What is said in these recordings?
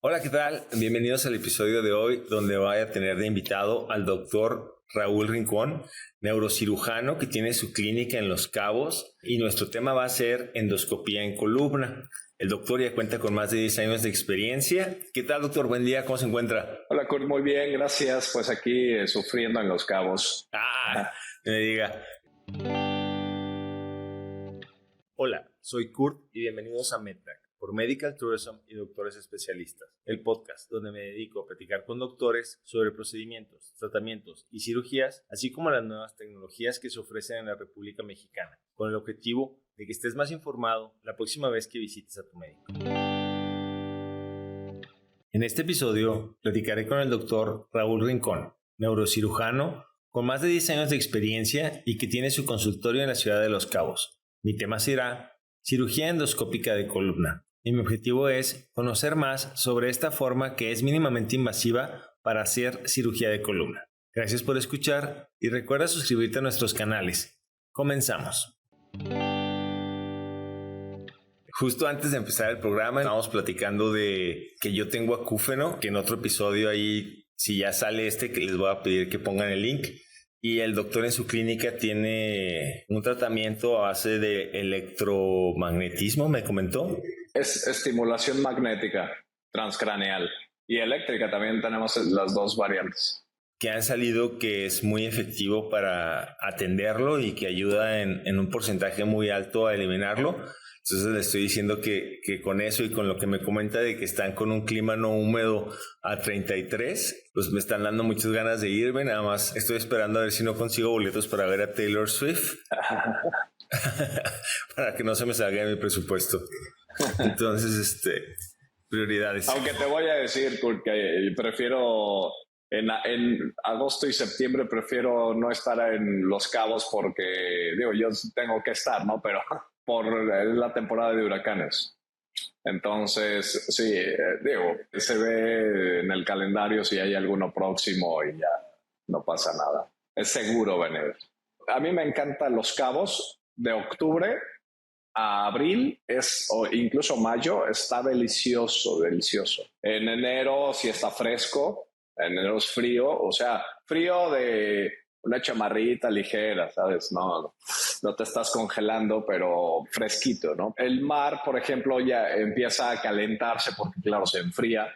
Hola, ¿qué tal? Bienvenidos al episodio de hoy donde voy a tener de invitado al doctor Raúl Rincón, neurocirujano que tiene su clínica en Los Cabos, y nuestro tema va a ser endoscopía en columna. El doctor ya cuenta con más de 10 años de experiencia. ¿Qué tal, doctor? Buen día, ¿cómo se encuentra? Hola, Kurt, muy bien, gracias. Pues aquí sufriendo en Los Cabos. Me diga. Hola, soy Kurt y bienvenidos a MedTrack por Medical Tourism y Doctores Especialistas, el podcast donde me dedico a platicar con doctores sobre procedimientos, tratamientos y cirugías, así como las nuevas tecnologías que se ofrecen en la República Mexicana, con el objetivo de que estés más informado la próxima vez que visites a tu médico. En este episodio platicaré con el doctor Raúl Rincón, neurocirujano con más de 10 años de experiencia y que tiene su consultorio en la ciudad de Los Cabos. Mi tema será cirugía endoscópica de columna. Y mi objetivo es conocer más sobre esta forma que es mínimamente invasiva para hacer cirugía de columna. Gracias por escuchar y recuerda suscribirte a nuestros canales. Comenzamos. Justo antes de empezar el programa estábamos platicando de que yo tengo acúfeno, que en otro episodio ahí, si ya sale que les voy a pedir que pongan el link. Y el doctor en su clínica tiene un tratamiento a base de electromagnetismo, me comentó. Es estimulación magnética transcraneal y eléctrica, también tenemos las dos variantes. Que han salido que es muy efectivo para atenderlo y que ayuda en un porcentaje muy alto a eliminarlo. Entonces le estoy diciendo que con eso y con lo que me comenta de que están con un clima no húmedo a 33, pues me están dando muchas ganas de irme. Nada más estoy esperando a ver si no consigo boletos para ver a Taylor Swift. Para que no se me salga de mi presupuesto. Entonces, prioridades. Aunque te voy a decir, porque prefiero en agosto y septiembre prefiero no estar en Los Cabos porque, yo tengo que estar, ¿no? Pero por la temporada de huracanes. Entonces, sí, se ve en el calendario si hay alguno próximo y ya no pasa nada. Es seguro venir. A mí me encantan Los Cabos. De octubre a abril o incluso mayo está delicioso. En enero sí está fresco, en enero es frío, o sea, frío de una chamarrita ligera, ¿sabes? No te estás congelando, pero fresquito, ¿no? El mar, por ejemplo, ya empieza a calentarse porque, claro, se enfría.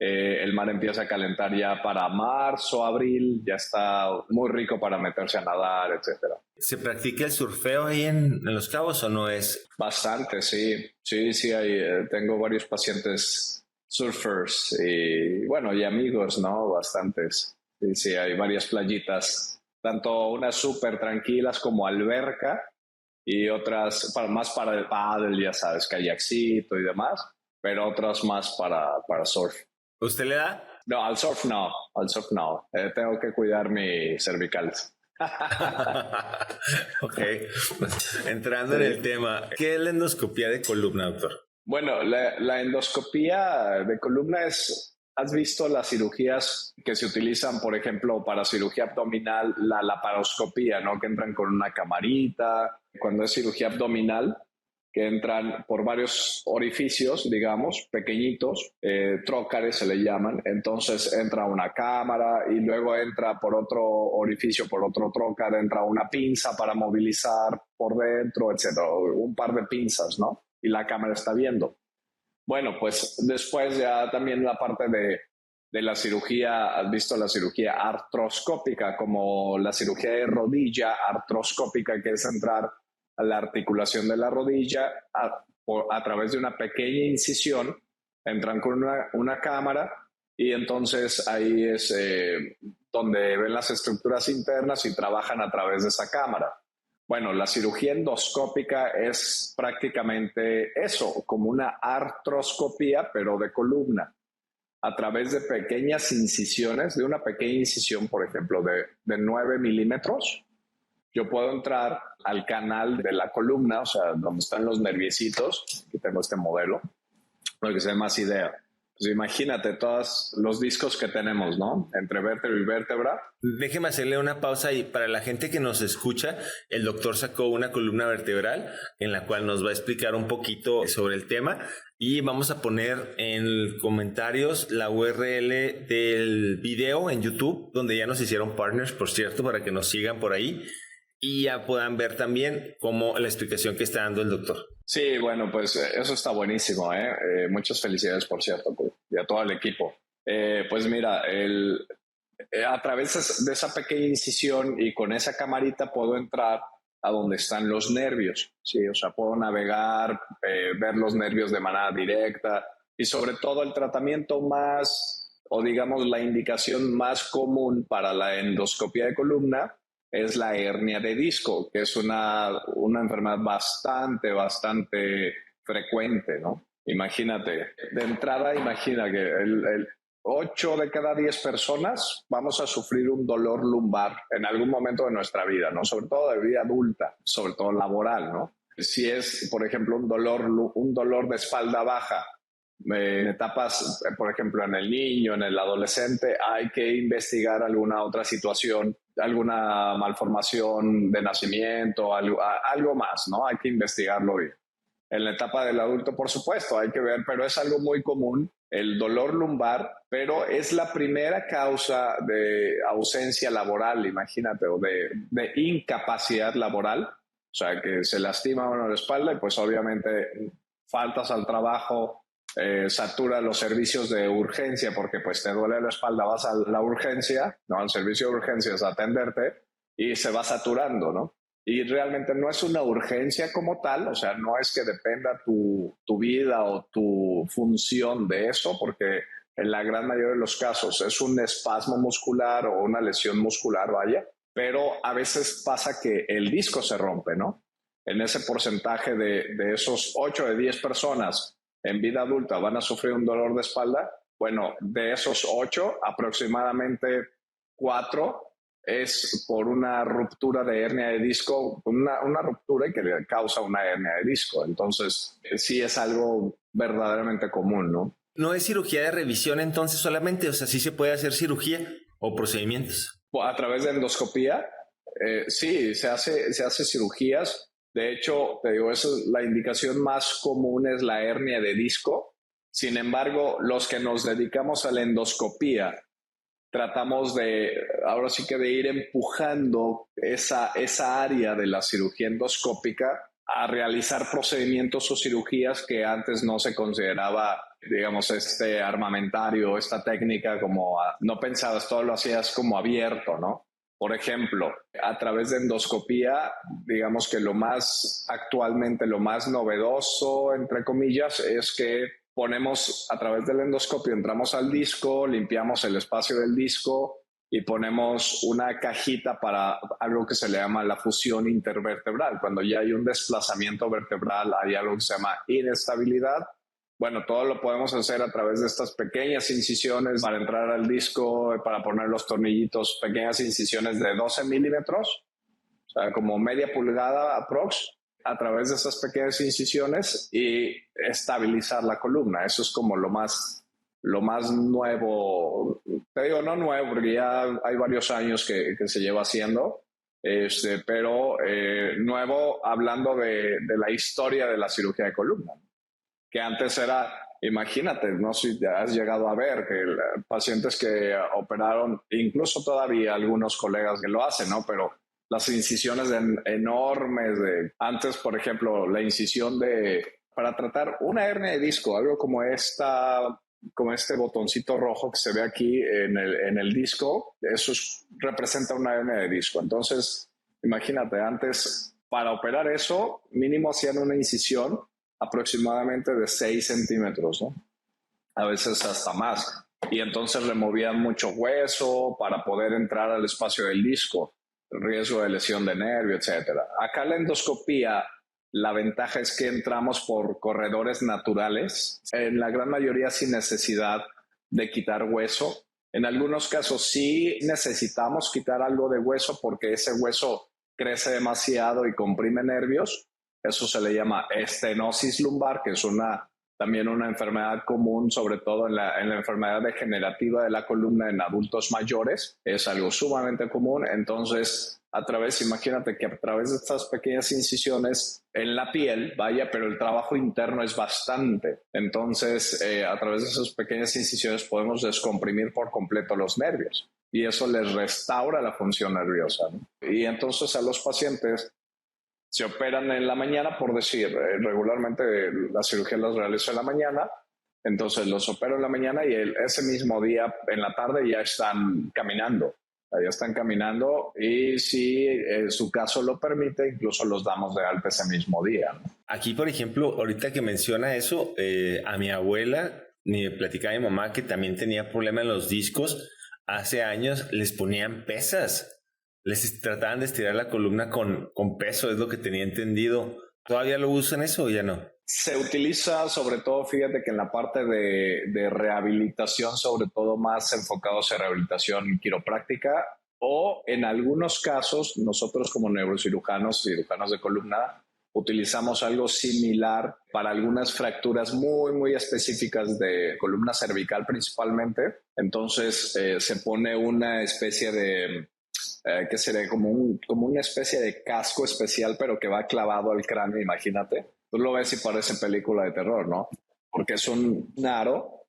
El mar empieza a calentar ya para marzo, abril, ya está muy rico para meterse a nadar, etcétera. ¿Se practica el surfeo ahí en Los Cabos o no es? Bastante, sí. Tengo varios pacientes surfers y, bueno, y amigos, ¿no? Bastantes. Sí, hay varias playitas, tanto unas súper tranquilas como alberca y otras más para el paddle, ya sabes, kayakcito y demás, pero otras más para surf. ¿Usted le da? No, al surf no. Tengo que cuidar mi cervical. Ok, entrando en el tema, ¿qué es la endoscopía de columna, doctor? Bueno, la endoscopía de columna ¿has visto las cirugías que se utilizan, por ejemplo, para cirugía abdominal, la laparoscopía, ¿no? Que entran con una camarita, cuando es cirugía abdominal, que entran por varios orificios, digamos, pequeñitos, trócares se le llaman. Entonces entra una cámara y luego entra por otro orificio, por otro trócar, entra una pinza para movilizar por dentro, etcétera. Un par de pinzas, ¿no? Y la cámara está viendo. Bueno, pues después ya también la parte de la cirugía, has visto la cirugía artroscópica, como la cirugía de rodilla artroscópica, que es entrar a la articulación de la rodilla a través de una pequeña incisión, entran con una cámara y entonces ahí es donde ven las estructuras internas y trabajan a través de esa cámara. Bueno, la cirugía endoscópica es prácticamente eso, como una artroscopía, pero de columna, a través de pequeñas incisiones, de una pequeña incisión, por ejemplo, de 9 milímetros. Yo puedo entrar al canal de la columna, o sea, donde están los nerviecitos. Aquí tengo este modelo, para que se dé más idea. Pues imagínate todos los discos que tenemos, ¿no? Entre vértebra y vértebra. Déjeme hacerle una pausa y para la gente que nos escucha, el doctor sacó una columna vertebral en la cual nos va a explicar un poquito sobre el tema y vamos a poner en comentarios la URL del video en YouTube, donde ya nos hicieron partners, por cierto, para que nos sigan por ahí y ya puedan ver también cómo la explicación que está dando el doctor. Sí, bueno, pues eso está buenísimo, ¿eh? Muchas felicidades, por cierto, pues, y a todo el equipo. Pues mira, a través de esa pequeña incisión y con esa camarita puedo entrar a donde están los nervios, ¿sí? O sea, puedo navegar, ver los nervios de manera directa y sobre todo el tratamiento más, o digamos la indicación más común para la endoscopia de columna es la hernia de disco, que es una enfermedad bastante frecuente, ¿no? Imagínate, de entrada, imagina que el 8 de cada 10 personas vamos a sufrir un dolor lumbar en algún momento de nuestra vida, ¿no? Sobre todo de vida adulta, sobre todo laboral, ¿no? Si es, por ejemplo, un dolor de espalda baja, en etapas, por ejemplo, en el niño, en el adolescente, hay que investigar alguna otra situación, alguna malformación de nacimiento, algo más, ¿no? Hay que investigarlo bien. En la etapa del adulto, por supuesto, hay que ver, pero es algo muy común, el dolor lumbar, pero es la primera causa de ausencia laboral, imagínate, o de incapacidad laboral, o sea, que se lastima uno la espalda y pues obviamente faltas al trabajo, satura los servicios de urgencia porque pues te duele la espalda, vas a la urgencia, ¿no? Al servicio de urgencias a atenderte y se va saturando, ¿no? Y realmente no es una urgencia como tal, o sea, no es que dependa tu vida o tu función de eso, porque en la gran mayoría de los casos es un espasmo muscular o una lesión muscular, vaya, pero a veces pasa que el disco se rompe, ¿no? En ese porcentaje de esos 8 de 10 personas en vida adulta van a sufrir un dolor de espalda, bueno, de esos 8, aproximadamente 4 es por una ruptura de hernia de disco, una ruptura que le causa una hernia de disco. Entonces, sí es algo verdaderamente común, ¿no? ¿No es cirugía de revisión entonces solamente? O sea, ¿sí se puede hacer cirugía o procedimientos? A través de endoscopía, sí, se hace cirugías. De hecho, te digo, la indicación más común es la hernia de disco. Sin embargo, los que nos dedicamos a la endoscopía, tratamos ahora sí que de ir empujando esa área de la cirugía endoscópica a realizar procedimientos o cirugías que antes no se consideraba, digamos, este armamentario, esta técnica como no pensabas, todo lo hacías como abierto, ¿no? Por ejemplo, a través de endoscopía, digamos que actualmente lo más novedoso, entre comillas, es que ponemos a través del endoscopio, entramos al disco, limpiamos el espacio del disco y ponemos una cajita para algo que se le llama la fusión intervertebral. Cuando ya hay un desplazamiento vertebral, hay algo que se llama inestabilidad. Bueno, todo lo podemos hacer a través de estas pequeñas incisiones para entrar al disco, para poner los tornillitos, pequeñas incisiones de 12 milímetros, o sea, como media pulgada aprox, a través de esas pequeñas incisiones y estabilizar la columna. Eso es como lo más nuevo. Te digo, no nuevo, porque ya hay varios años que se lleva haciendo, pero nuevo hablando de la historia de la cirugía de columna, que antes era, imagínate, no sé si has llegado a ver que pacientes que operaron, incluso todavía algunos colegas que lo hacen, ¿no? Pero las incisiones enormes antes, por ejemplo, la incisión para tratar una hernia de disco, algo como este botoncito rojo que se ve aquí en el disco, eso representa una hernia de disco. Entonces, imagínate, antes para operar eso, mínimo hacían una incisión aproximadamente de 6 centímetros, ¿no? A veces hasta más. Y entonces removían mucho hueso para poder entrar al espacio del disco, el riesgo de lesión de nervio, etcétera. Acá la endoscopía, la ventaja es que entramos por corredores naturales, en la gran mayoría sin necesidad de quitar hueso. En algunos casos sí necesitamos quitar algo de hueso porque ese hueso crece demasiado y comprime nervios. Eso se le llama estenosis lumbar, que es una también una enfermedad común, sobre todo en la enfermedad degenerativa de la columna en adultos mayores. Es algo sumamente común. Entonces, imagínate que a través de estas pequeñas incisiones en la piel, pero el trabajo interno es bastante. Entonces, a través de esas pequeñas incisiones podemos descomprimir por completo los nervios y eso les restaura la función nerviosa, ¿no? Y entonces a los pacientes se operan en la mañana, por decir, regularmente la cirugía las realizo en la mañana, entonces los opero en la mañana y ese mismo día en la tarde ya están caminando. Ya están caminando y si su caso lo permite, incluso los damos de alta ese mismo día, ¿no? Aquí, por ejemplo, ahorita que menciona eso, a mi abuela, me platicaba mi mamá que también tenía problema en los discos. Hace años les ponían pesas. Les trataban de estirar la columna con peso, es lo que tenía entendido. ¿Todavía lo usan eso o ya no? Se utiliza sobre todo, fíjate que en la parte de rehabilitación, sobre todo más enfocados en rehabilitación quiropráctica, o en algunos casos nosotros como cirujanos de columna, utilizamos algo similar para algunas fracturas muy, muy específicas de columna cervical principalmente. Entonces se pone una especie de que sería como una especie de casco especial, pero que va clavado al cráneo, imagínate. Tú lo ves y parece película de terror, ¿no? Porque es un aro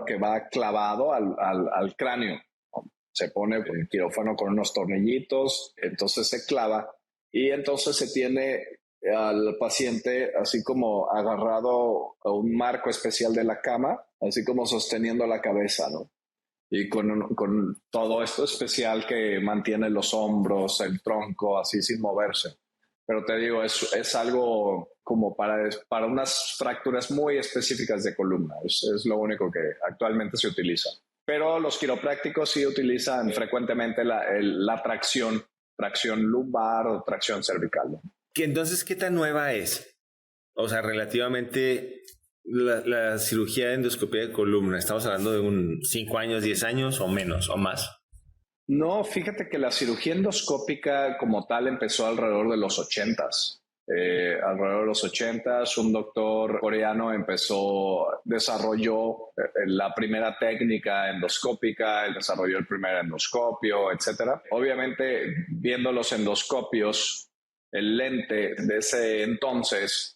que va clavado al cráneo, ¿no? Se pone el quirófano con unos tornillitos, entonces se clava y entonces se tiene al paciente así como agarrado a un marco especial de la cama, así como sosteniendo la cabeza, ¿no? Y con todo esto especial que mantiene los hombros, el tronco, así sin moverse. Pero te digo, es algo como para unas fracturas muy específicas de columna. Es lo único que actualmente se utiliza. Pero los quiroprácticos sí utilizan frecuentemente la tracción lumbar o tracción cervical, ¿no? Entonces, ¿qué tan nueva es? O sea, relativamente la cirugía de endoscopía de columna. ¿Estamos hablando de 5 años, 10 años o menos o más? No, fíjate que la cirugía endoscópica como tal empezó alrededor de los 80s. Alrededor de los 80s, un doctor coreano desarrolló la primera técnica endoscópica, él desarrolló el primer endoscopio, etcétera. Obviamente, viendo los endoscopios, el lente de ese entonces,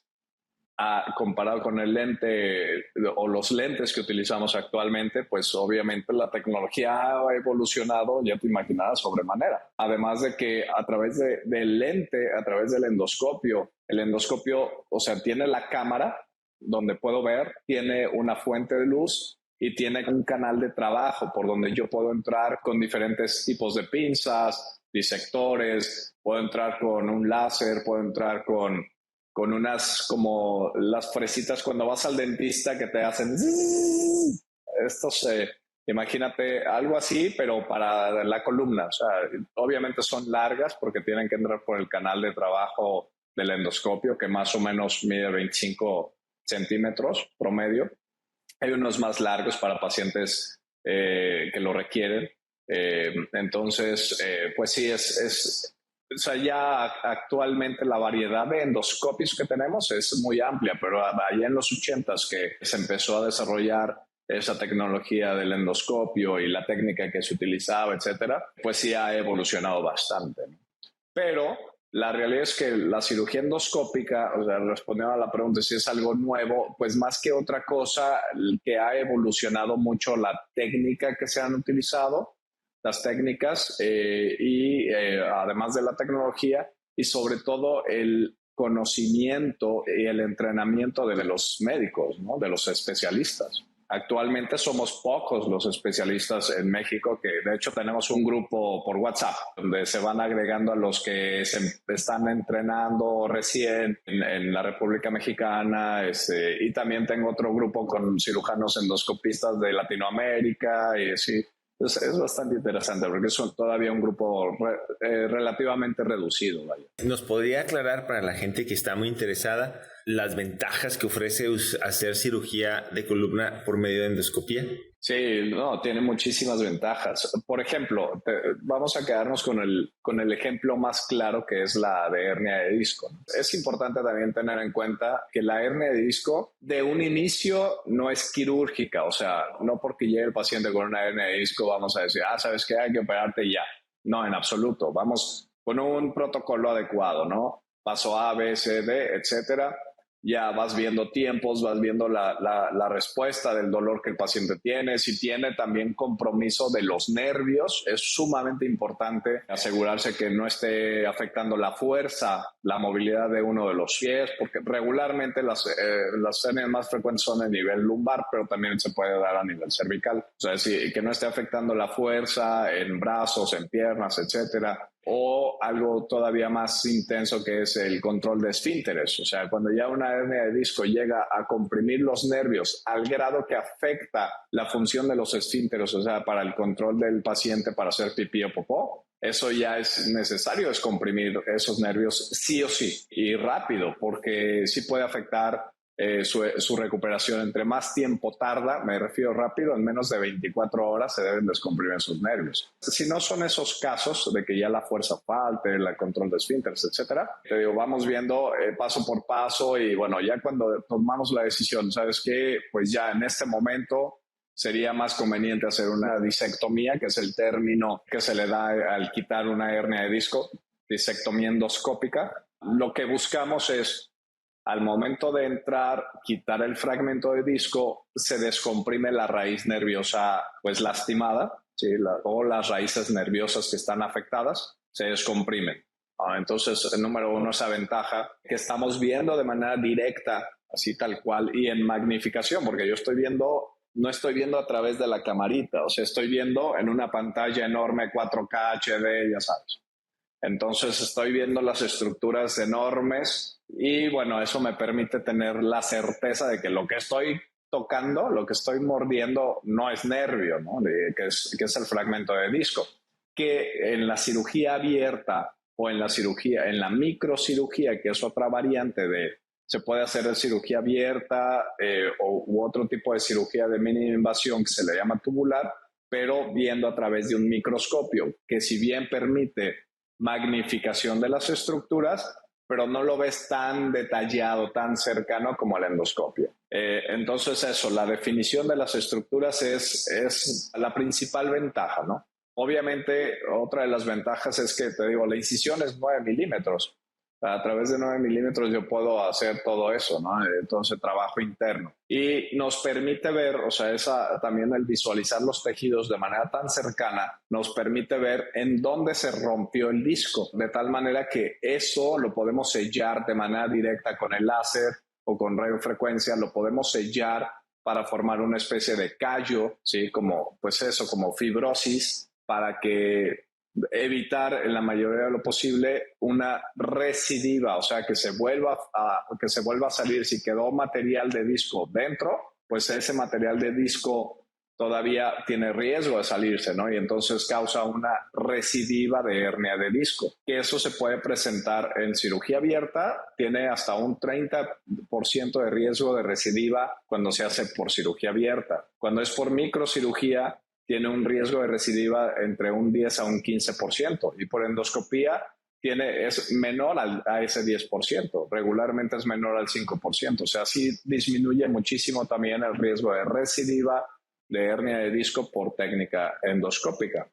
comparado con el lente o los lentes que utilizamos actualmente, pues obviamente la tecnología ha evolucionado, ya te imaginarás, sobremanera. Además de que a través del lente, a través del endoscopio, el endoscopio, o sea, tiene la cámara donde puedo ver, tiene una fuente de luz y tiene un canal de trabajo por donde yo puedo entrar con diferentes tipos de pinzas, disectores, puedo entrar con un láser, puedo entrar con unas como las fresitas cuando vas al dentista que te hacen imagínate algo así, pero para la columna. O sea, obviamente son largas porque tienen que entrar por el canal de trabajo del endoscopio, que más o menos mide 25 centímetros promedio. Hay unos más largos para pacientes que lo requieren. Entonces, pues sí, o sea, ya actualmente la variedad de endoscopios que tenemos es muy amplia, pero allá en los 80s que se empezó a desarrollar esa tecnología del endoscopio y la técnica que se utilizaba, etcétera, pues sí ha evolucionado bastante, ¿no? Pero la realidad es que la cirugía endoscópica, o sea, respondiendo a la pregunta si es algo nuevo, pues más que otra cosa, que ha evolucionado mucho la técnica que se han utilizado, las técnicas además de la tecnología y sobre todo el conocimiento y el entrenamiento de los médicos, ¿no? De los especialistas. Actualmente somos pocos los especialistas en México, que de hecho tenemos un grupo por WhatsApp donde se van agregando a los que se están entrenando recién en la República Mexicana, y también tengo otro grupo con cirujanos endoscopistas de Latinoamérica y así. Es bastante interesante porque es todavía un grupo relativamente reducido. Vaya. ¿Nos podría aclarar para la gente que está muy interesada las ventajas que ofrece hacer cirugía de columna por medio de endoscopía? Sí, no, tiene muchísimas ventajas. Por ejemplo, vamos a quedarnos con el ejemplo más claro que es la de hernia de disco. Es importante también tener en cuenta que la hernia de disco de un inicio no es quirúrgica, o sea, no porque llegue el paciente con una hernia de disco vamos a decir, ¿sabes qué? Hay que operarte ya. No, en absoluto. Vamos con un protocolo adecuado, ¿no? Paso A, B, C, D, etcétera. Ya vas viendo tiempos, vas viendo la respuesta del dolor que el paciente tiene. Si tiene también compromiso de los nervios, es sumamente importante asegurarse que no esté afectando la fuerza, la movilidad de uno de los pies, porque regularmente las hernias más frecuentes son a nivel lumbar, pero también se puede dar a nivel cervical. O sea, que no esté afectando la fuerza en brazos, en piernas, etcétera. O algo todavía más intenso que es el control de esfínteres. O sea, cuando ya una hernia de disco llega a comprimir los nervios al grado que afecta la función de los esfínteres, o sea, para el control del paciente para hacer pipí o popó, eso ya es necesario, es comprimir esos nervios sí o sí y rápido, porque sí puede afectar su recuperación. Entre más tiempo tarda, me refiero rápido, en menos de 24 horas se deben descomprimir sus nervios. Si no son esos casos de que ya la fuerza falte, el control de esfínteres, etcétera, te digo, vamos viendo paso por paso y bueno, ya cuando tomamos la decisión, ¿sabes qué? Pues ya en este momento sería más conveniente hacer una disectomía, que es el término que se le da al quitar una hernia de disco, disectomía endoscópica. Lo que buscamos es, al momento de entrar, quitar el fragmento de disco, se descomprime la raíz nerviosa pues lastimada, ¿sí? O las raíces nerviosas que están afectadas se descomprimen. Entonces, el número uno, esa ventaja que estamos viendo de manera directa, así tal cual, y en magnificación, porque yo no estoy viendo a través de la camarita, o sea, estoy viendo en una pantalla enorme 4K HD, ya sabes. Entonces estoy viendo las estructuras enormes y bueno, eso me permite tener la certeza de que lo que estoy tocando, lo que estoy mordiendo no es nervio, ¿no? Que es el fragmento de disco. Que en la cirugía abierta o en la microcirugía, que es otra variante se puede hacer de cirugía abierta u otro tipo de cirugía de mínima invasión que se le llama tubular, pero viendo a través de un microscopio, que si bien permite magnificación de las estructuras, pero no lo ves tan detallado, tan cercano como la endoscopia. Entonces eso, la definición de las estructuras es la principal ventaja, ¿no? Obviamente, otra de las ventajas es que, te digo, la incisión es 9 milímetros. A través de 9 milímetros yo puedo hacer todo eso, ¿no? Todo ese trabajo interno. Y nos permite ver, o sea, también el visualizar los tejidos de manera tan cercana, nos permite ver en dónde se rompió el disco, de tal manera que eso lo podemos sellar de manera directa con el láser o con radiofrecuencia, lo podemos sellar para formar una especie de callo, ¿sí? Como fibrosis, para que evitar en la mayoría de lo posible una recidiva, o sea, que se vuelva a salir. Si quedó material de disco dentro, pues ese material de disco todavía tiene riesgo de salirse, ¿no? Y entonces causa una recidiva de hernia de disco, que eso se puede presentar en cirugía abierta, tiene hasta un 30% de riesgo de recidiva cuando se hace por cirugía abierta. Cuando es por microcirugía, tiene un riesgo de recidiva entre un 10 a un 15%, y por endoscopía es menor a ese 10%, regularmente es menor al 5%, o sea, sí disminuye muchísimo también el riesgo de recidiva de hernia de disco por técnica endoscópica.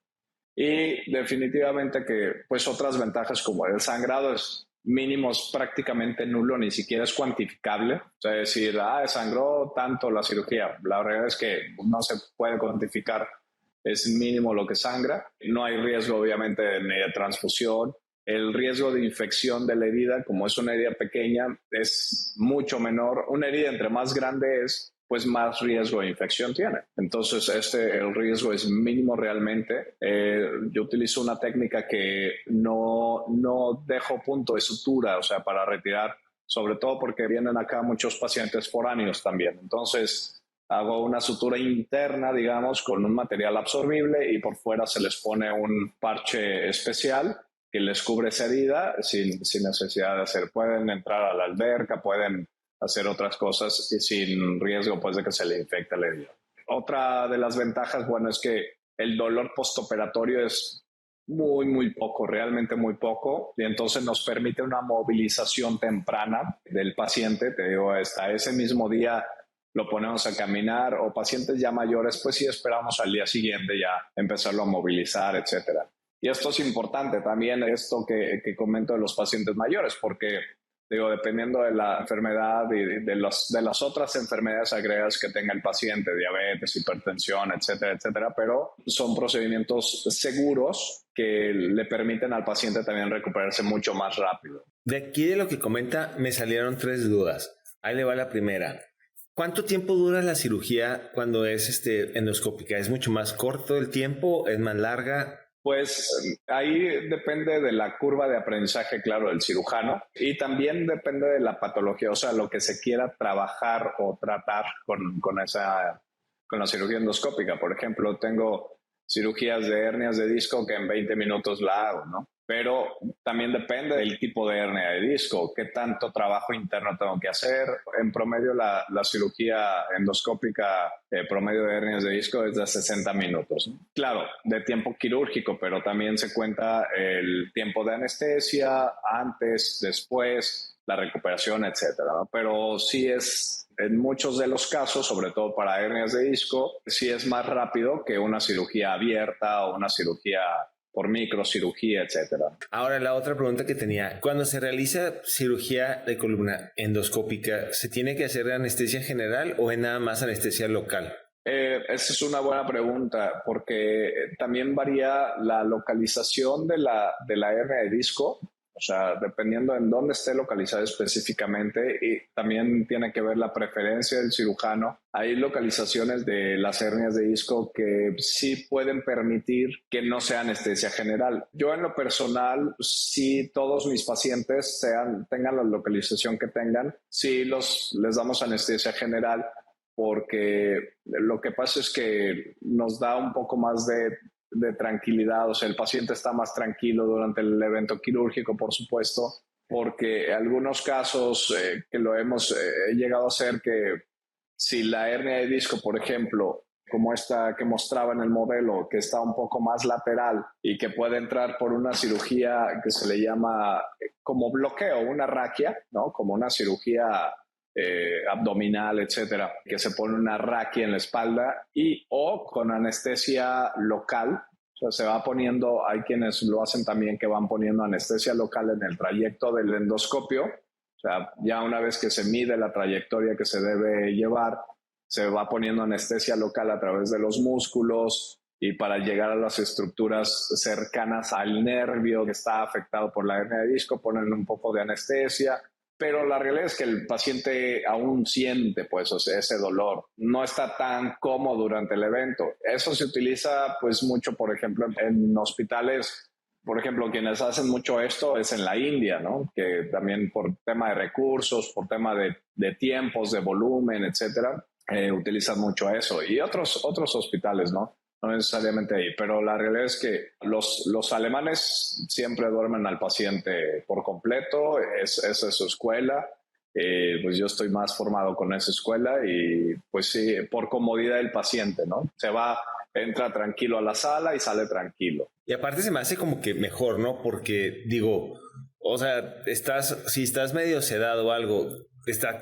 Y definitivamente que pues otras ventajas como el sangrado es mínimo, es prácticamente nulo, ni siquiera es cuantificable. O sea, decir, sangró tanto la cirugía, la verdad es que no se puede cuantificar, es mínimo lo que sangra. No hay riesgo obviamente ni de transfusión. El riesgo de infección de la herida, como es una herida pequeña, es mucho menor. Una herida entre más grande es, pues más riesgo de infección tiene. Entonces, el riesgo es mínimo realmente. Yo utilizo una técnica que no dejo punto de sutura, o sea, para retirar, sobre todo porque vienen acá muchos pacientes foráneos también. Entonces, hago una sutura interna, digamos, con un material absorbible y por fuera se les pone un parche especial que les cubre esa herida sin necesidad de hacer. Pueden entrar a la alberca, pueden hacer otras cosas y sin riesgo pues de que se le infecte la herida. Otra de las ventajas, bueno, es que el dolor postoperatorio es muy poco, realmente muy poco, y entonces nos permite una movilización temprana del paciente. Te digo, hasta ese mismo día lo ponemos a caminar, o pacientes ya mayores, pues sí esperamos al día siguiente ya empezarlo a movilizar, etcétera. Y esto es importante también, esto que comento de los pacientes mayores, porque digo, dependiendo de la enfermedad y de las otras enfermedades agregadas que tenga el paciente, diabetes, hipertensión, etcétera, etcétera, pero son procedimientos seguros que le permiten al paciente también recuperarse mucho más rápido. De aquí de lo que comenta me salieron 3 dudas. Ahí le va la primera. ¿Cuánto tiempo dura la cirugía cuando es endoscópica? ¿Es mucho más corto el tiempo? ¿Es más larga? Pues ahí depende de la curva de aprendizaje, claro, del cirujano, y también depende de la patología, o sea, lo que se quiera trabajar o tratar con la cirugía endoscópica. Por ejemplo, tengo cirugías de hernias de disco que en 20 minutos la hago, ¿no? Pero también depende del tipo de hernia de disco, qué tanto trabajo interno tengo que hacer. En promedio, la cirugía endoscópica, promedio de hernias de disco es de 60 minutos. Claro, de tiempo quirúrgico, pero también se cuenta el tiempo de anestesia, antes, después, la recuperación, etcétera, ¿no? Pero sí es, en muchos de los casos, sobre todo para hernias de disco, sí es más rápido que una cirugía abierta o una cirugía por microcirugía, etcétera. Ahora, la otra pregunta que tenía, cuando se realiza cirugía de columna endoscópica, ¿se tiene que hacer anestesia general o es nada más anestesia local? Esa es una buena pregunta, porque también varía la localización de la hernia de disco. O sea, dependiendo en dónde esté localizada específicamente, y también tiene que ver la preferencia del cirujano. Hay localizaciones de las hernias de disco que sí pueden permitir que no sea anestesia general. Yo en lo personal, si todos mis pacientes tengan la localización que tengan, sí les damos anestesia general, porque lo que pasa es que nos da un poco más de tranquilidad, o sea, el paciente está más tranquilo durante el evento quirúrgico, por supuesto, porque algunos casos que lo hemos llegado a hacer, que si la hernia de disco, por ejemplo, como esta que mostraba en el modelo, que está un poco más lateral y que puede entrar por una cirugía que se le llama como bloqueo, una raquia, ¿no? Como una cirugía abdominal, etcétera, que se pone una raquia en la espalda o con anestesia local. O sea, se va poniendo, hay quienes lo hacen también, que van poniendo anestesia local en el trayecto del endoscopio. O sea, ya una vez que se mide la trayectoria que se debe llevar, se va poniendo anestesia local a través de los músculos, y para llegar a las estructuras cercanas al nervio que está afectado por la hernia de disco, ponen un poco de anestesia. Pero la realidad es que el paciente aún siente, pues, o sea, ese dolor. No está tan cómodo durante el evento. Eso se utiliza pues mucho, por ejemplo, en hospitales. Por ejemplo, quienes hacen mucho esto es en la India, ¿no? Que también por tema de recursos, por tema de tiempos, de volumen, etcétera, utilizan mucho eso. Y otros hospitales, ¿no? No necesariamente ahí, pero la realidad es que los alemanes siempre duermen al paciente por completo. Esa es su escuela. Pues yo estoy más formado con esa escuela, y pues sí, por comodidad del paciente, ¿no? Entra tranquilo a la sala y sale tranquilo. Y aparte se me hace como que mejor, ¿no? Porque digo, o sea, si estás medio sedado o algo,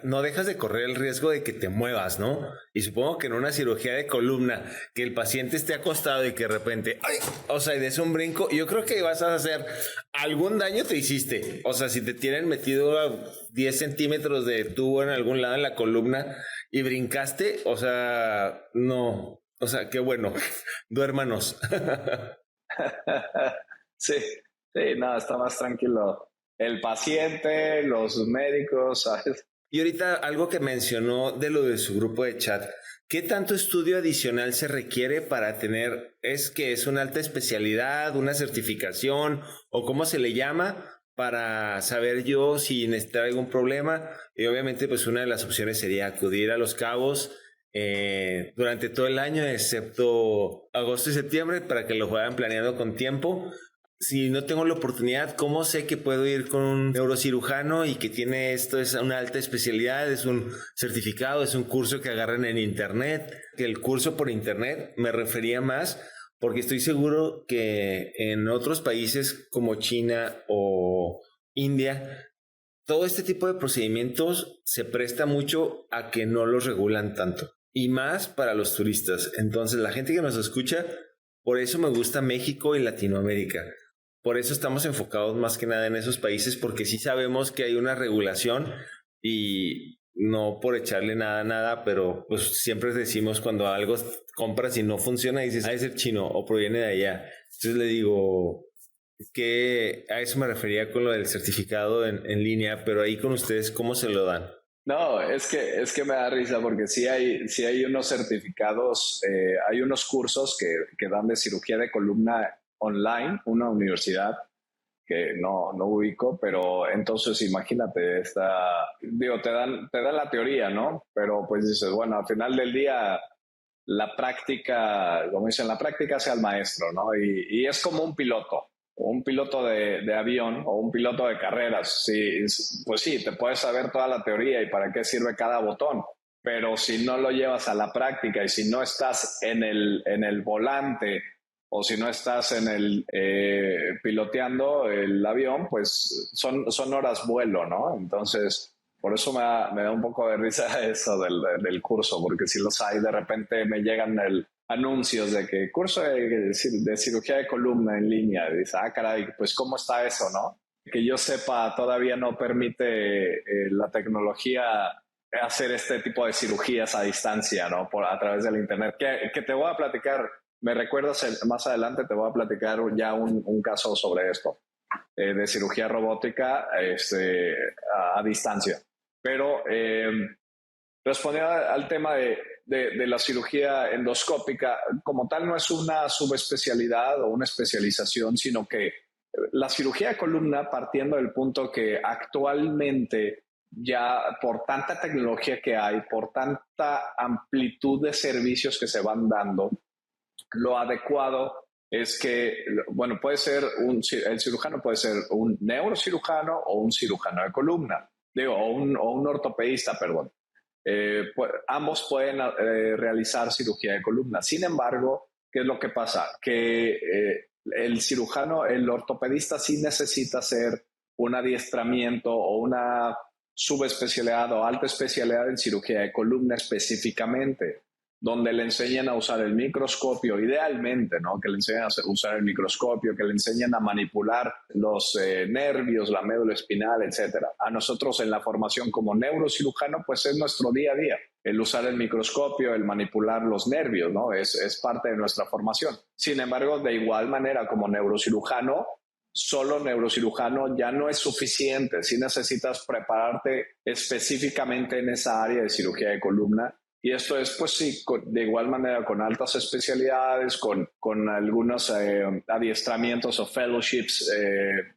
no dejas de correr el riesgo de que te muevas, ¿no? Y supongo que en una cirugía de columna, que el paciente esté acostado y que de repente, ¡ay! O sea, y des un brinco, yo creo que vas a hacer algún daño te hiciste. O sea, si te tienen metido a 10 centímetros de tubo en algún lado en la columna y brincaste, o sea, no. O sea, qué bueno. Duérmanos. Sí, no, está más tranquilo el paciente, los médicos, ¿sabes? Y ahorita algo que mencionó de lo de su grupo de chat, ¿qué tanto estudio adicional se requiere para tener, es una alta especialidad, una certificación o cómo se le llama, para saber yo si necesito algún problema? Y obviamente pues una de las opciones sería acudir a Los Cabos durante todo el año, excepto agosto y septiembre, para que lo vayan planeando con tiempo. si no tengo la oportunidad, ¿cómo sé que puedo ir con un neurocirujano y que tiene esto, es una alta especialidad, es un certificado, es un curso que agarran en internet? Que el curso por internet me refería más porque estoy seguro que en otros países como China o India, todo este tipo de procedimientos se presta mucho a que no los regulan tanto. Y más para los turistas. Entonces, la gente que nos escucha, por eso me gusta México y Latinoamérica. Por eso estamos enfocados más que nada en esos países, porque sí sabemos que hay una regulación y no por echarle nada a nada, pero pues siempre decimos cuando algo compras y no funciona, dices, ha de ser chino o proviene de allá. Entonces le digo que a eso me refería con lo del certificado en línea, pero ahí con ustedes, ¿cómo se lo dan? No, es que me da risa porque sí hay unos certificados, hay unos cursos que dan de cirugía de columna online, una universidad que no ubico, pero entonces imagínate, digo, te dan la teoría, ¿no? Pero pues dices, bueno, al final del día, la práctica, como dicen, la práctica sea el maestro, ¿no? Y es como un piloto de avión o un piloto de carreras. Sí, pues sí, te puedes saber toda la teoría y para qué sirve cada botón, pero si no lo llevas a la práctica y si no estás en el volante o si no estás piloteando el avión, pues son horas vuelo, ¿no? Entonces, por eso me da un poco de risa eso del curso, porque si los hay, de repente me llegan anuncios de que curso de cirugía de columna en línea. Y dice, caray, pues ¿cómo está eso, no? Que yo sepa, todavía no permite la tecnología hacer este tipo de cirugías a distancia, ¿no? A través del internet. Que te voy a platicar, me recuerdas más adelante, te voy a platicar ya un caso sobre esto, de cirugía robótica a distancia. Pero respondiendo al tema de la cirugía endoscópica, como tal no es una subespecialidad o una especialización, sino que la cirugía de columna, partiendo del punto que actualmente ya por tanta tecnología que hay, por tanta amplitud de servicios que se van dando, lo adecuado es que, bueno, el cirujano puede ser un neurocirujano o un cirujano de columna, o un ortopedista, perdón. Ambos pueden realizar cirugía de columna. Sin embargo, ¿qué es lo que pasa? Que el cirujano, el ortopedista sí necesita hacer un adiestramiento o una subespecialidad o alta especialidad en cirugía de columna específicamente, donde le enseñan a usar el microscopio, idealmente, ¿no? Que le enseñan a usar el microscopio, que le enseñan a manipular los nervios, la médula espinal, etcétera. A nosotros en la formación como neurocirujano, pues es nuestro día a día. El usar el microscopio, el manipular los nervios, ¿no? Es parte de nuestra formación. Sin embargo, de igual manera como neurocirujano, solo neurocirujano ya no es suficiente. Si necesitas prepararte específicamente en esa área de cirugía de columna. Y esto es, pues sí, de igual manera con altas especialidades, con algunos adiestramientos o fellowships,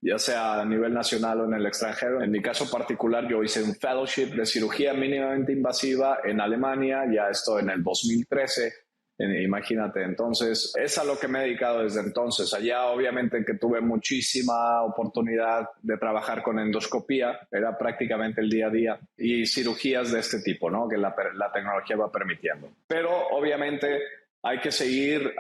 ya sea a nivel nacional o en el extranjero. En mi caso particular, yo hice un fellowship de cirugía mínimamente invasiva en Alemania, ya esto en el 2013. Imagínate, entonces es a lo que me he dedicado desde entonces. Allá obviamente que tuve muchísima oportunidad de trabajar con endoscopía, era prácticamente el día a día, y cirugías de este tipo, ¿no? Que la tecnología va permitiendo. Pero obviamente hay que seguir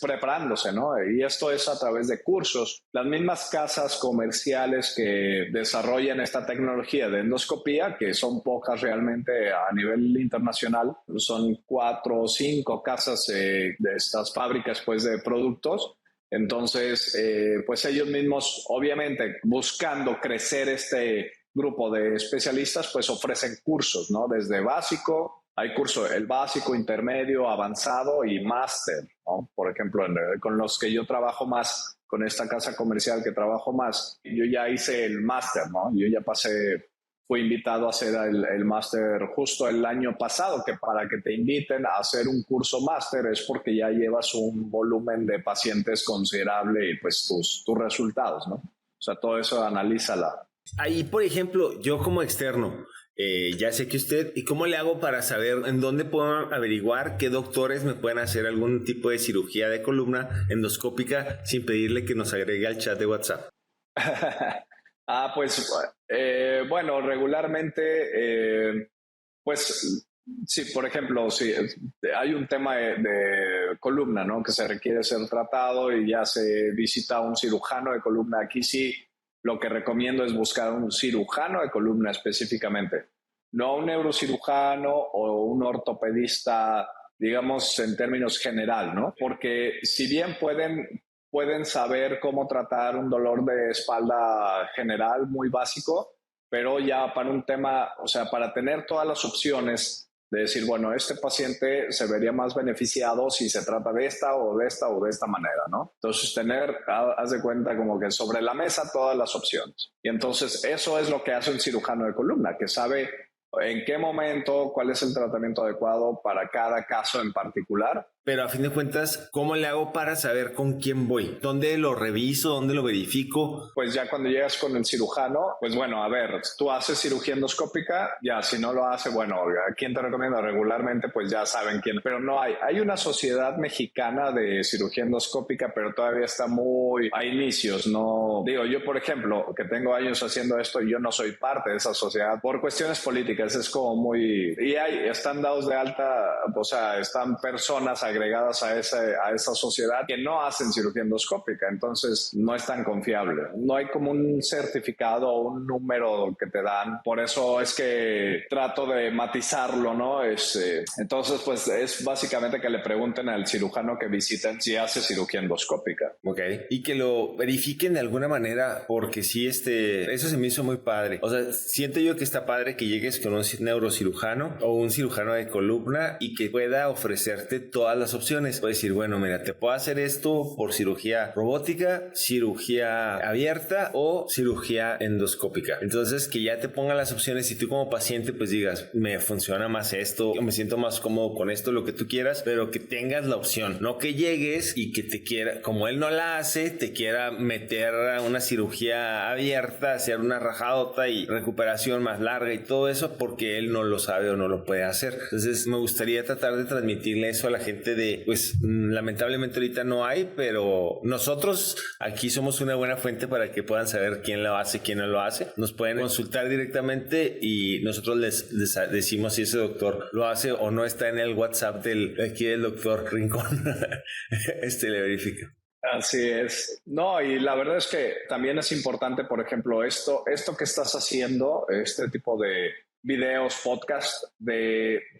preparándose, ¿no? Y esto es a través de cursos. Las mismas casas comerciales que desarrollan esta tecnología de endoscopía, que son pocas realmente a nivel internacional, son 4 o 5 casas de estas fábricas, pues, de productos. Entonces, pues ellos mismos, obviamente, buscando crecer este grupo de especialistas, pues ofrecen cursos, ¿no? Desde básico. Hay curso, el básico, intermedio, avanzado y máster, ¿no? Por ejemplo, con los que yo trabajo más, con esta casa comercial que trabajo más, yo ya hice el máster, ¿no? Yo ya fui invitado a hacer el máster justo el año pasado, que para que te inviten a hacer un curso máster es porque ya llevas un volumen de pacientes considerable y pues tus resultados, ¿no? O sea, todo eso analízala. Ahí, por ejemplo, yo como externo, ya sé que usted, ¿y cómo le hago para saber en dónde puedo averiguar qué doctores me pueden hacer algún tipo de cirugía de columna endoscópica sin pedirle que nos agregue al chat de WhatsApp? Pues bueno, regularmente, pues sí, por ejemplo, si hay un tema de columna, ¿no? Que se requiere ser tratado y ya se visita a un cirujano de columna. Aquí sí, lo que recomiendo es buscar un cirujano de columna específicamente, no un neurocirujano o un ortopedista, digamos, en términos general, ¿no? Porque si bien pueden saber cómo tratar un dolor de espalda general muy básico, pero ya para un tema, o sea, para tener todas las opciones de decir, bueno, este paciente se vería más beneficiado si se trata de esta o de esta o de esta manera, ¿no? Entonces, haz de cuenta como que sobre la mesa todas las opciones. Y entonces eso es lo que hace un cirujano de columna, que sabe en qué momento, cuál es el tratamiento adecuado para cada caso en particular. Pero a fin de cuentas, ¿cómo le hago para saber con quién voy? ¿Dónde lo reviso? ¿Dónde lo verifico? Pues ya cuando llegas con el cirujano, pues bueno, a ver, tú haces cirugía endoscópica, ya si no lo hace, bueno, ¿a quién te recomiendo? Regularmente, pues ya saben quién. Pero no hay una sociedad mexicana de cirugía endoscópica, pero todavía está muy a inicios, ¿no? Digo, yo, por ejemplo, que tengo años haciendo esto, yo no soy parte de esa sociedad por cuestiones políticas, es como muy... Y están dados de alta, o sea, están personas agregadas a esa sociedad que no hacen cirugía endoscópica, entonces no es tan confiable. No hay como un certificado o un número que te dan, por eso es que trato de matizarlo, ¿no? Entonces, pues es básicamente que le pregunten al cirujano que visiten si hace cirugía endoscópica. Ok, y que lo verifiquen de alguna manera, porque sí, eso se me hizo muy padre. O sea, siento yo que está padre que llegues con un neurocirujano o un cirujano de columna y que pueda ofrecerte todas las opciones. Puede decir, bueno, mira, te puedo hacer esto por cirugía robótica, cirugía abierta o cirugía endoscópica. Entonces, que ya te pongan las opciones y tú como paciente pues digas, me funciona más esto, o me siento más cómodo con esto, lo que tú quieras, pero que tengas la opción. No que llegues y que te quiera, como él no la hace, te quiera meter a una cirugía abierta, hacer una rajadota y recuperación más larga y todo eso porque él no lo sabe o no lo puede hacer. Entonces, me gustaría tratar de transmitirle eso a la gente pues lamentablemente ahorita no hay, pero nosotros aquí somos una buena fuente para que puedan saber quién lo hace, quién no lo hace. Nos pueden consultar directamente y nosotros les decimos si ese doctor lo hace o no. Está en el WhatsApp del doctor Rincón. Le verifica. Así es. No, y la verdad es que también es importante, por ejemplo, esto que estás haciendo, este tipo de videos, podcast,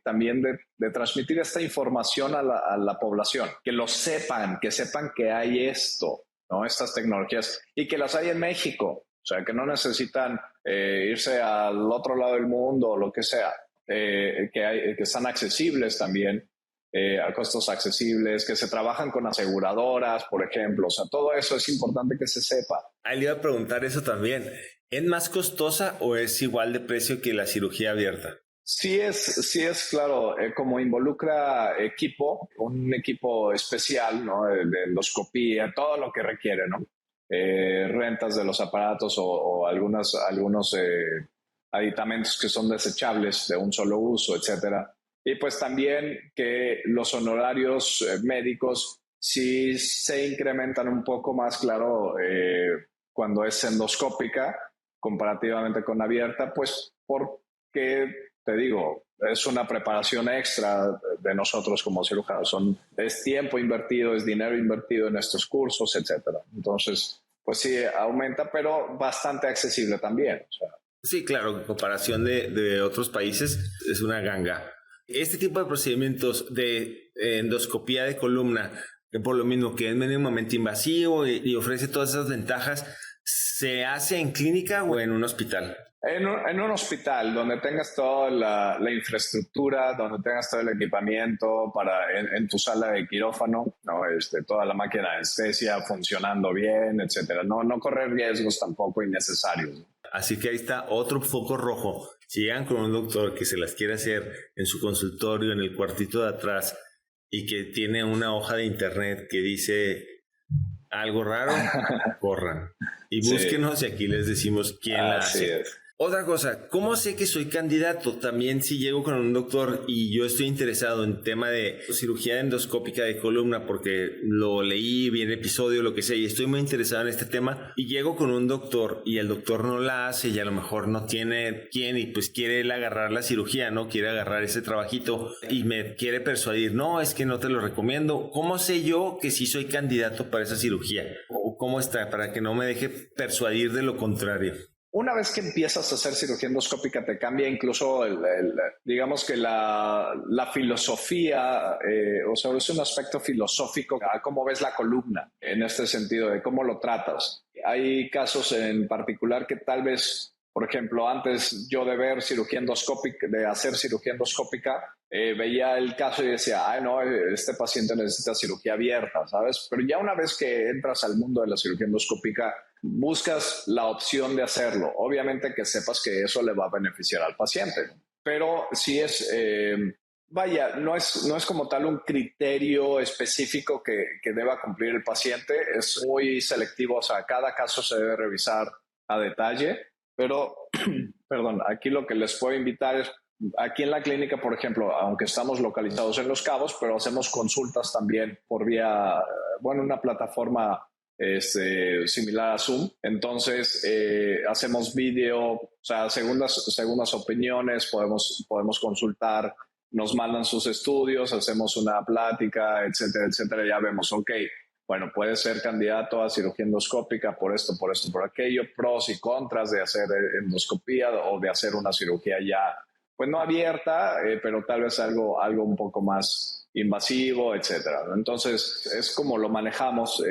también de transmitir esta información a la población, que lo sepan, que hay esto, ¿no? Estas tecnologías y que las hay en México, o sea, que no necesitan irse al otro lado del mundo o lo que sea, que están accesibles también. A costos accesibles, que se trabajan con aseguradoras, por ejemplo. O sea, todo eso es importante que se sepa. Ahí le iba a preguntar eso también. ¿Es más costosa o es igual de precio que la cirugía abierta? Sí es claro, como involucra un equipo especial, ¿no? De endoscopía, todo lo que requiere, ¿no? Rentas de los aparatos o algunos aditamentos que son desechables de un solo uso, etcétera. Y pues también que los honorarios médicos sí se incrementan un poco más, claro, cuando es endoscópica comparativamente con abierta, pues porque, te digo, es una preparación extra de nosotros como cirujanos. Es tiempo invertido, es dinero invertido en estos cursos, etcétera. Entonces, pues sí, aumenta, pero bastante accesible también. O sea. Sí, claro, en comparación de otros países es una ganga. Este tipo de procedimientos de endoscopía de columna, que por lo mismo que es mínimamente invasivo y ofrece todas esas ventajas, ¿se hace en clínica o en un hospital? En un hospital donde tengas toda la infraestructura, donde tengas todo el equipamiento en tu sala de quirófano, ¿no? Toda la máquina de anestesia funcionando bien, etcétera. No correr riesgos tampoco innecesarios. Así que ahí está otro foco rojo. Si llegan con un doctor que se las quiere hacer en su consultorio, en el cuartito de atrás, y que tiene una hoja de internet que dice algo raro, corran. Y búsquenos y aquí les decimos quién la hace. Es. Otra cosa, ¿cómo sé que soy candidato? También si llego con un doctor y yo estoy interesado en tema de cirugía endoscópica de columna porque lo leí, vi el episodio, lo que sea, y estoy muy interesado en este tema y llego con un doctor y el doctor no la hace y a lo mejor no tiene quién y pues quiere él agarrar la cirugía, ¿no? Quiere agarrar ese trabajito y me quiere persuadir, no, es que no te lo recomiendo. ¿Cómo sé yo que sí soy candidato para esa cirugía? ¿O cómo está? Para que no me deje persuadir de lo contrario. Una vez que empiezas a hacer cirugía endoscópica, te cambia incluso, digamos que la filosofía, o sea, es un aspecto filosófico a cómo ves la columna en este sentido, de cómo lo tratas. Hay casos en particular que tal vez, por ejemplo, antes yo de ver cirugía endoscópica, de hacer cirugía endoscópica, veía el caso y decía, ay, no, este paciente necesita cirugía abierta, ¿sabes? Pero ya una vez que entras al mundo de la cirugía endoscópica, buscas la opción de hacerlo. Obviamente que sepas que eso le va a beneficiar al paciente, pero si es, vaya, no es como tal un criterio específico que deba cumplir el paciente, es muy selectivo, o sea, cada caso se debe revisar a detalle, pero, perdón, aquí lo que les puedo invitar es, aquí en la clínica, por ejemplo, aunque estamos localizados en Los Cabos, pero hacemos consultas también por vía, bueno, una plataforma similar a Zoom. Entonces, hacemos vídeo, o sea, según las opiniones, podemos consultar, nos mandan sus estudios, hacemos una plática, etcétera, etcétera. Ya vemos, ok, bueno, puede ser candidato a cirugía endoscópica por esto, por aquello, pros y contras de hacer endoscopía o de hacer una cirugía ya, pues no abierta, pero tal vez algo un poco más invasivo, etcétera. Entonces, es como lo manejamos,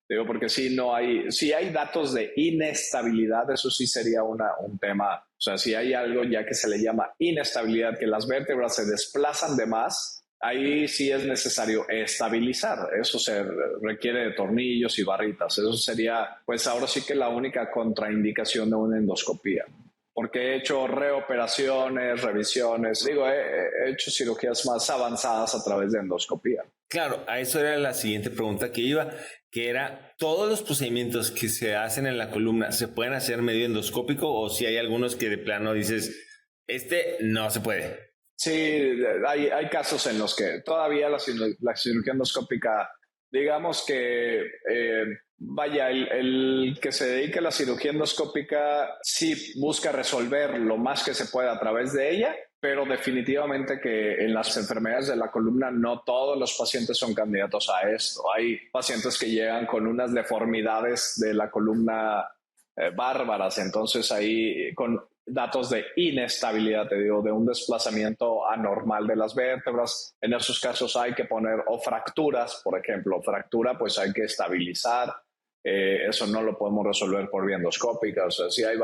digo, porque si hay datos de inestabilidad, eso sí sería un tema. O sea, si hay algo ya que se le llama inestabilidad, que las vértebras se desplazan de más, ahí sí es necesario estabilizar. Eso se requiere de tornillos y barritas. Eso sería, pues ahora sí que la única contraindicación de una endoscopía. Porque he hecho reoperaciones, revisiones, digo, he hecho cirugías más avanzadas a través de endoscopía. Claro, a eso era la siguiente pregunta que iba, que era, ¿todos los procedimientos que se hacen en la columna se pueden hacer medio endoscópico o si hay algunos que de plano dices, no se puede? Sí, hay casos en los que todavía la cirugía endoscópica, digamos que, vaya, el que se dedique a la cirugía endoscópica sí busca resolver lo más que se pueda a través de ella, pero definitivamente que en las enfermedades de la columna no todos los pacientes son candidatos a esto. Hay pacientes que llegan con unas deformidades de la columna bárbaras, entonces ahí con datos de inestabilidad, te digo, de un desplazamiento anormal de las vértebras. En esos casos hay que poner, o fracturas, por ejemplo, fractura, pues hay que estabilizar. Eso no lo podemos resolver por vía endoscópica. O sea, sí hay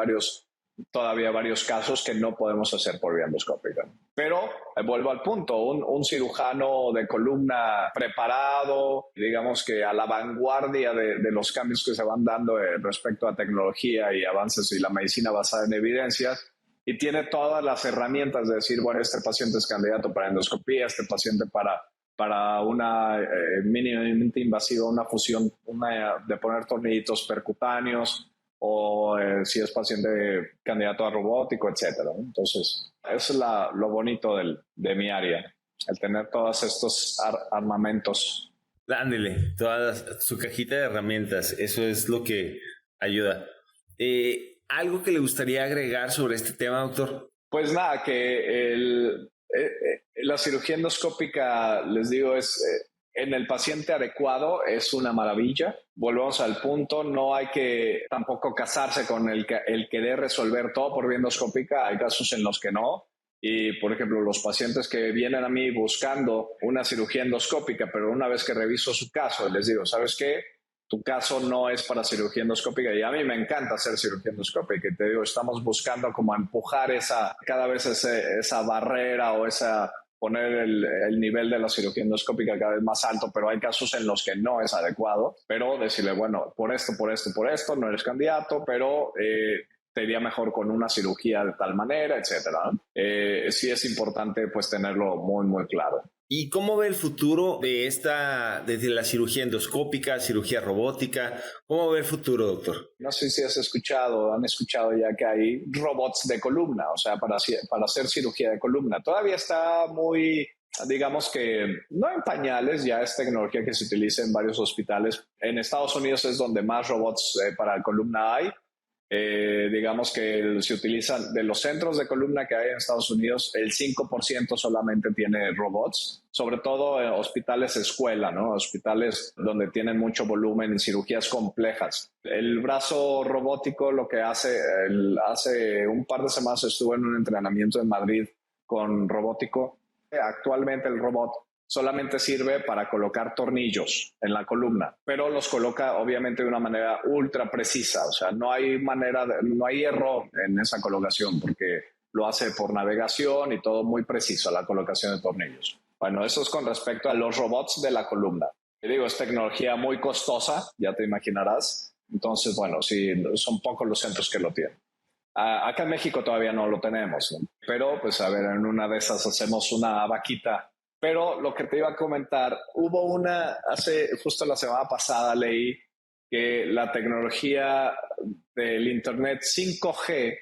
todavía varios casos que no podemos hacer por vía endoscópica. Pero vuelvo al punto, un cirujano de columna preparado, digamos que a la vanguardia de los cambios que se van dando respecto a tecnología y avances y la medicina basada en evidencias, y tiene todas las herramientas de decir, bueno, este paciente es candidato para endoscopía, este paciente para una mínimamente invasiva, una fusión, de poner tornillitos percutáneos, o si es paciente candidato a robótico, etcétera. Entonces, eso es lo bonito de mi área, el tener todos estos armamentos. Ándele, toda su cajita de herramientas, eso es lo que ayuda. ¿Algo que le gustaría agregar sobre este tema, doctor? Pues nada, que la cirugía endoscópica, les digo, es en el paciente adecuado es una maravilla. Volvemos al punto, no hay que tampoco casarse con el querer resolver todo por vía endoscópica. Hay casos en los que no. Y, por ejemplo, los pacientes que vienen a mí buscando una cirugía endoscópica, pero una vez que reviso su caso, les digo, ¿sabes qué? Tu caso no es para cirugía endoscópica y a mí me encanta hacer cirugía endoscópica y te digo, estamos buscando como empujar cada vez esa barrera o poner el nivel de la cirugía endoscópica cada vez más alto, pero hay casos en los que no es adecuado, pero decirle, bueno, por esto, no eres candidato, pero te iría mejor con una cirugía de tal manera, etcétera. Sí es importante pues tenerlo muy, muy claro. ¿Y cómo ve el futuro desde la cirugía endoscópica, cirugía robótica? ¿Cómo ve el futuro, doctor? No sé si han escuchado ya que hay robots de columna, o sea, para hacer cirugía de columna. Todavía está muy, digamos que no en pañales, ya es tecnología que se utiliza en varios hospitales. En Estados Unidos es donde más robots para columna hay. Digamos que se utilizan de los centros de columna que hay en Estados Unidos, el 5% solamente tiene robots, sobre todo en hospitales escuela, ¿no? Hospitales donde tienen mucho volumen en cirugías complejas. El brazo robótico lo que hace un par de semanas estuve en un entrenamiento en Madrid con robótico. Actualmente el robot solamente sirve para colocar tornillos en la columna, pero los coloca obviamente de una manera ultra precisa, o sea, no hay error en esa colocación porque lo hace por navegación y todo muy preciso, la colocación de tornillos. Bueno, eso es con respecto a los robots de la columna. Te digo, es tecnología muy costosa, ya te imaginarás, entonces, bueno, sí, son pocos los centros que lo tienen. Acá en México todavía no lo tenemos, ¿no? Pero pues a ver, en una de esas hacemos una vaquita. Pero lo que te iba a comentar, justo la semana pasada leí que la tecnología del Internet 5G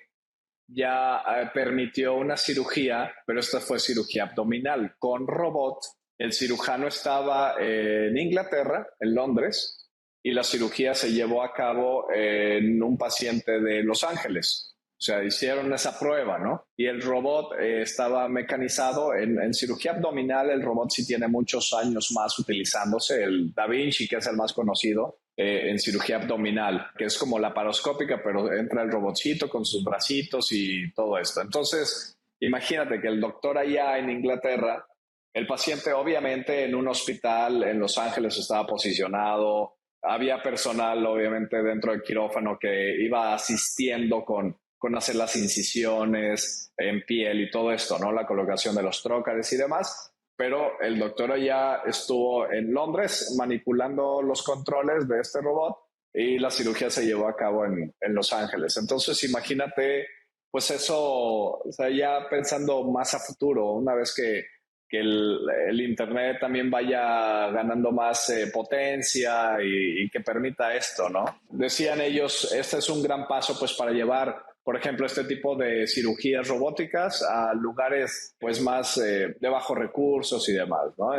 ya permitió una cirugía, pero esta fue cirugía abdominal con robot. El cirujano estaba en Inglaterra, en Londres, y la cirugía se llevó a cabo en un paciente de Los Ángeles. O sea, hicieron esa prueba, ¿no? Y el robot estaba mecanizado en cirugía abdominal. El robot sí tiene muchos años más utilizándose. El Da Vinci, que es el más conocido, en cirugía abdominal, que es como laparoscópica, pero entra el robotcito con sus bracitos y todo esto. Entonces, imagínate que el doctor allá en Inglaterra, el paciente obviamente en un hospital en Los Ángeles estaba posicionado, había personal obviamente dentro del quirófano que iba asistiendo con hacer las incisiones en piel y todo esto, ¿no? La colocación de los trócares y demás. Pero el doctor allá estuvo en Londres manipulando los controles de este robot y la cirugía se llevó a cabo en Los Ángeles. Entonces, imagínate, pues eso, o sea, ya pensando más a futuro, una vez que el Internet también vaya ganando más potencia y que permita esto, ¿no? Decían ellos, este es un gran paso pues para llevar, por ejemplo, este tipo de cirugías robóticas a lugares pues más de bajos recursos y demás, ¿no?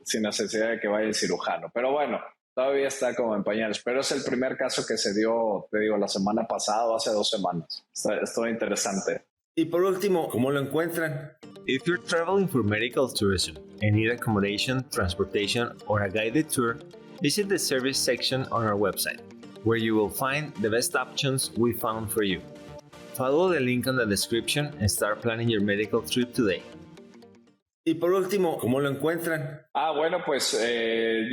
Sin necesidad de que vaya el cirujano. Pero bueno, todavía está como en pañales, pero es el primer caso que se dio, te digo, la semana pasada o hace 2 semanas. Esto es interesante. Y por último, ¿cómo lo encuentran? If you're traveling for medical tourism and need accommodation, transportation, or a guided tour, visit the service section on our website, where you will find the best options we found for you. Follow the link on the description and start planning your medical trip today. Y por último, ¿cómo lo encuentran? Bueno, pues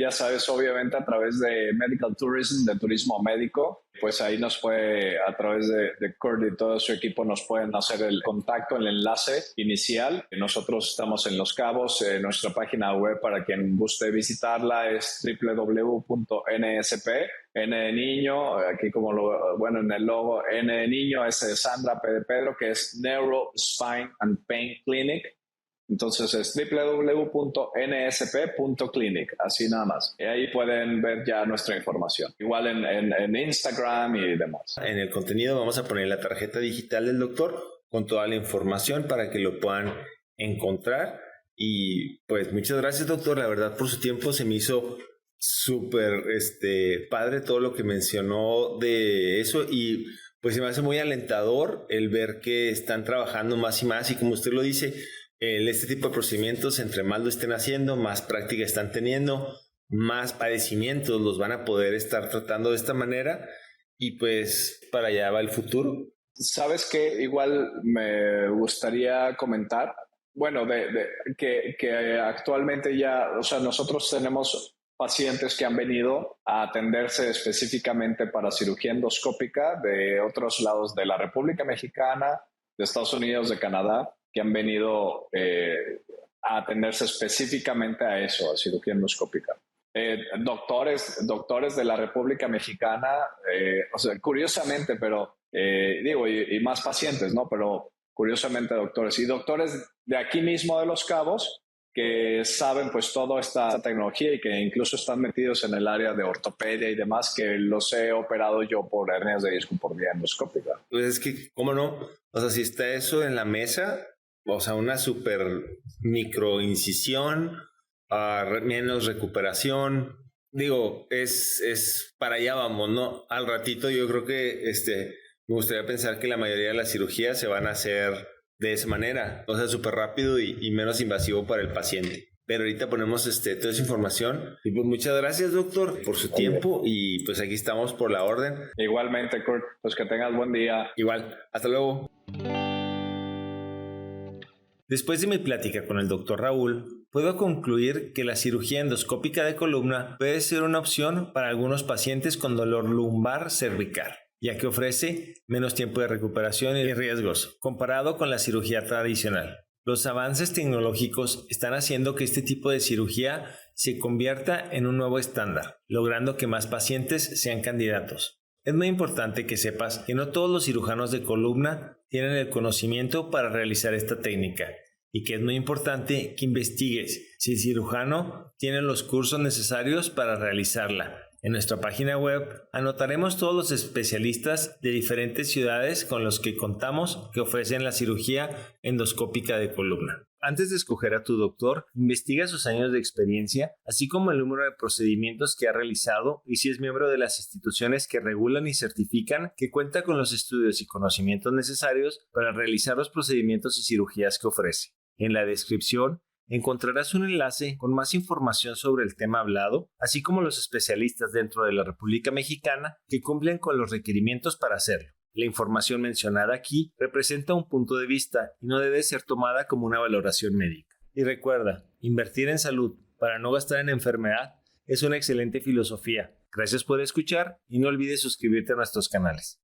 ya sabes, obviamente a través de Medical Tourism, de turismo médico, pues ahí nos puede, a través de Kurt y todo su equipo, nos pueden hacer el contacto, el enlace inicial. Nosotros estamos en Los Cabos, nuestra página web para quien guste visitarla es www.nsp, N de niño, aquí como en el logo, N de niño, S de Sandra, P de Pedro, que es Neuro, Spine and Pain Clinic. Entonces es www.nsp.clinic, así nada más. Y ahí pueden ver ya nuestra información. Igual en Instagram y demás. En el contenido vamos a poner la tarjeta digital del doctor con toda la información para que lo puedan encontrar. Y pues muchas gracias, doctor. La verdad, por su tiempo se me hizo súper padre todo lo que mencionó de eso y pues se me hace muy alentador el ver que están trabajando más y más y como usted lo dice, este tipo de procedimientos, entre más lo estén haciendo, más práctica están teniendo, más padecimientos los van a poder estar tratando de esta manera y pues para allá va el futuro. ¿Sabes qué? Igual me gustaría comentar, bueno, que actualmente ya, o sea, nosotros tenemos pacientes que han venido a atenderse específicamente para cirugía endoscópica de otros lados de la República Mexicana, de Estados Unidos, de Canadá, que han venido a atenderse específicamente a eso, a cirugía endoscópica. Doctores de la República Mexicana, o sea, curiosamente, pero digo, y más pacientes, ¿no? Pero curiosamente doctores. Y doctores de aquí mismo de Los Cabos que saben pues toda esta tecnología y que incluso están metidos en el área de ortopedia y demás, que los he operado yo por hernias de disco por vía endoscópica. Pues es que, ¿cómo no? O sea, si está eso en la mesa, o sea, una super microincisión, menos recuperación. Digo, es para allá vamos, ¿no? Al ratito yo creo que me gustaría pensar que la mayoría de las cirugías se van a hacer de esa manera, o sea, súper rápido y menos invasivo para el paciente. Pero ahorita ponemos toda esa información. Y pues muchas gracias, doctor, por su tiempo. Y pues aquí estamos por la orden. Igualmente, Kurt, pues que tengas buen día. Igual, hasta luego. Después de mi plática con el doctor Raúl, puedo concluir que la cirugía endoscópica de columna puede ser una opción para algunos pacientes con dolor lumbar cervical, ya que ofrece menos tiempo de recuperación y riesgos comparado con la cirugía tradicional. Los avances tecnológicos están haciendo que este tipo de cirugía se convierta en un nuevo estándar, logrando que más pacientes sean candidatos. Es muy importante que sepas que no todos los cirujanos de columna tienen el conocimiento para realizar esta técnica y que es muy importante que investigues si el cirujano tiene los cursos necesarios para realizarla. En nuestra página web anotaremos todos los especialistas de diferentes ciudades con los que contamos que ofrecen la cirugía endoscópica de columna. Antes de escoger a tu doctor, investiga sus años de experiencia, así como el número de procedimientos que ha realizado y si es miembro de las instituciones que regulan y certifican que cuenta con los estudios y conocimientos necesarios para realizar los procedimientos y cirugías que ofrece. En la descripción encontrarás un enlace con más información sobre el tema hablado, así como los especialistas dentro de la República Mexicana que cumplen con los requerimientos para hacerlo. La información mencionada aquí representa un punto de vista y no debe ser tomada como una valoración médica. Y recuerda, invertir en salud para no gastar en enfermedad es una excelente filosofía. Gracias por escuchar y no olvides suscribirte a nuestros canales.